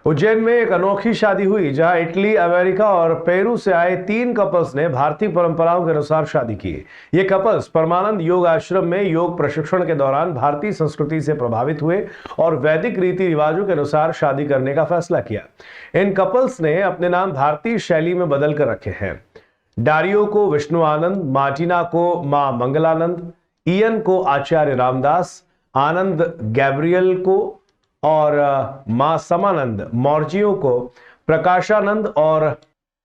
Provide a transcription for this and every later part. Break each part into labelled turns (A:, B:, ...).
A: उज्जैन में एक अनोखी शादी हुई जहां इटली, अमेरिका और पेरू से आए 3 कपल्स ने भारतीय परंपराओं के अनुसार शादी की। ये कपल्स परमानंद योग आश्रम में योग प्रशिक्षण के दौरान भारतीय संस्कृति से प्रभावित हुए और वैदिक रीति रिवाजों के अनुसार शादी करने का फैसला किया। इन कपल्स ने अपने नाम भारतीय शैली में बदल कर रखे हैं। डारियो को विष्णु आनंद, मार्टिना को मां मंगलानंद, इयन को आचार्य रामदास, आनंद गैब्रियल को और मां समानंद, मौर्जियो को प्रकाशानंद और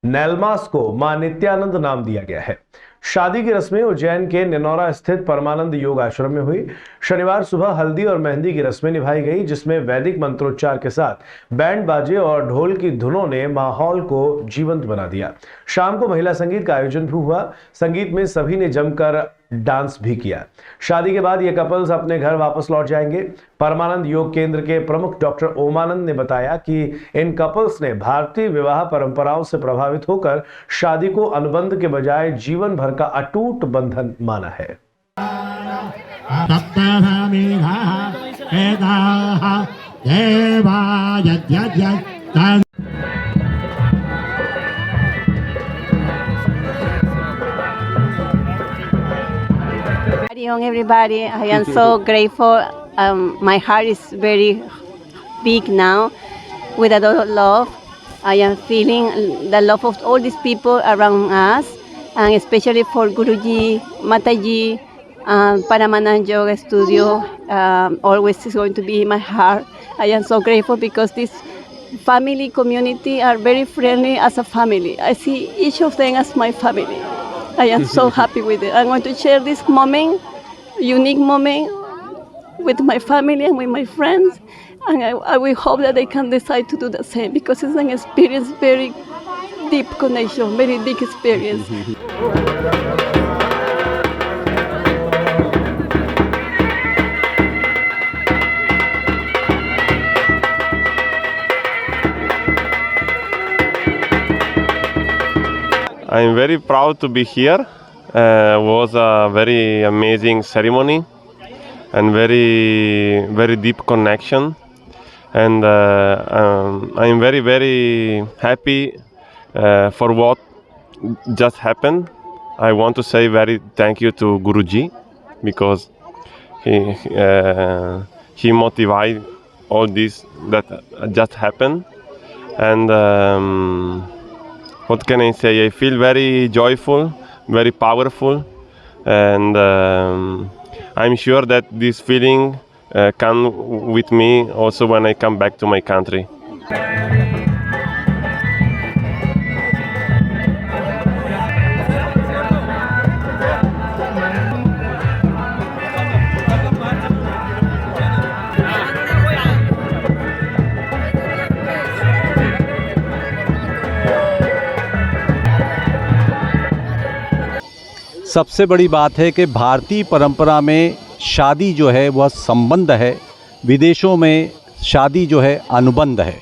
A: नेलमास को मां नित्यानंद नाम दिया गया है। शादी की रस्में उज्जैन के निनौरा स्थित परमानंद योग आश्रम में हुई। शनिवार सुबह हल्दी और मेहंदी की रस्में निभाई गई, जिसमें वैदिक मंत्रोच्चार के साथ बैंड बाजे और ढोल की धुनों ने माहौल को जीवंत बना दिया। शाम को महिला संगीत का आयोजन भी हुआ। संगीत में सभी ने जमकर डांस भी किया। शादी के बाद ये कपल्स अपने घर वापस लौट जाएंगे। परमानंद योग केंद्र के प्रमुख डॉक्टर ओमानंद ने बताया कि इन कपल्स ने भारतीय विवाह परंपराओं से प्रभावित होकर शादी को अनुबंध के बजाय जीवन भर का अटूट बंधन माना है।
B: Everybody, I am so grateful. My heart is very big now with a lot of love. I am feeling the love of all these people around us, and especially for Guruji, Mataji, Paramanand Yoga Studio. Always is going to be in my heart. I am so grateful because this family community are very friendly as a family. I see each of them as my family. I am so happy with it. I'm going to share this moment, unique moment, with my family and with my friends, and I will hope that they can decide to do the same because it's an experience, very deep connection, very deep experience.
C: I am very proud to be here. Was a very amazing ceremony and very deep connection, and I am very happy for what just happened. I want to say very thank you to Guruji because he motivated all this that just happened, and what can I say? I feel very joyful, very powerful, and I'm sure that this feeling come with me also when I come back to my country.
D: सबसे बड़ी बात है कि भारतीय परंपरा में शादी जो है वह संबंध है, विदेशों में शादी जो है अनुबंध है,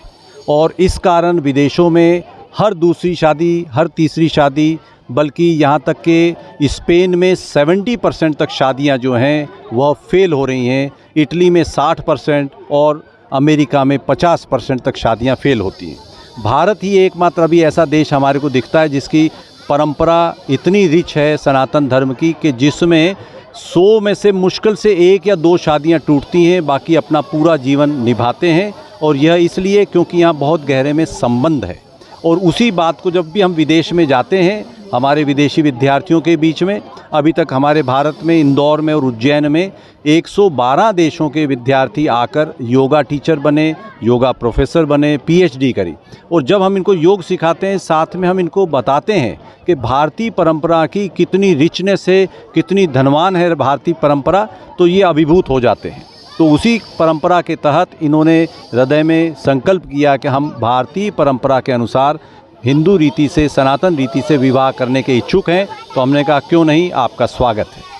D: और इस कारण विदेशों में हर दूसरी शादी, हर तीसरी शादी, बल्कि यहाँ तक कि स्पेन में 70% तक शादियाँ जो हैं वह फेल हो रही हैं, इटली में 60% और अमेरिका में 50% तक शादियाँ फेल होती हैं। भारत ही एकमात्र अभी ऐसा देश हमारे को दिखता है जिसकी परंपरा इतनी रिच है सनातन धर्म की कि जिसमें 100 में से मुश्किल से 1 या 2 शादियां टूटती हैं, बाकी अपना पूरा जीवन निभाते हैं। और यह इसलिए क्योंकि यहाँ बहुत गहरे में संबंध है। और उसी बात को जब भी हम विदेश में जाते हैं, हमारे विदेशी विद्यार्थियों के बीच में अभी तक हमारे भारत में इंदौर में और उज्जैन में 112 देशों के विद्यार्थी आकर योगा टीचर बने, योगा प्रोफेसर बने, पीएचडी करी। और जब हम इनको योग सिखाते हैं, साथ में हम इनको बताते हैं कि भारतीय परंपरा की कितनी रिचनेस है, कितनी धनवान है भारतीय परंपरा, तो ये अभिभूत हो जाते हैं। तो उसी परंपरा के तहत इन्होंने हृदय में संकल्प किया कि हम भारतीय परंपरा के अनुसार हिंदू रीति से, सनातन रीति से विवाह करने के इच्छुक हैं। तो हमने कहा क्यों नहीं, आपका स्वागत है।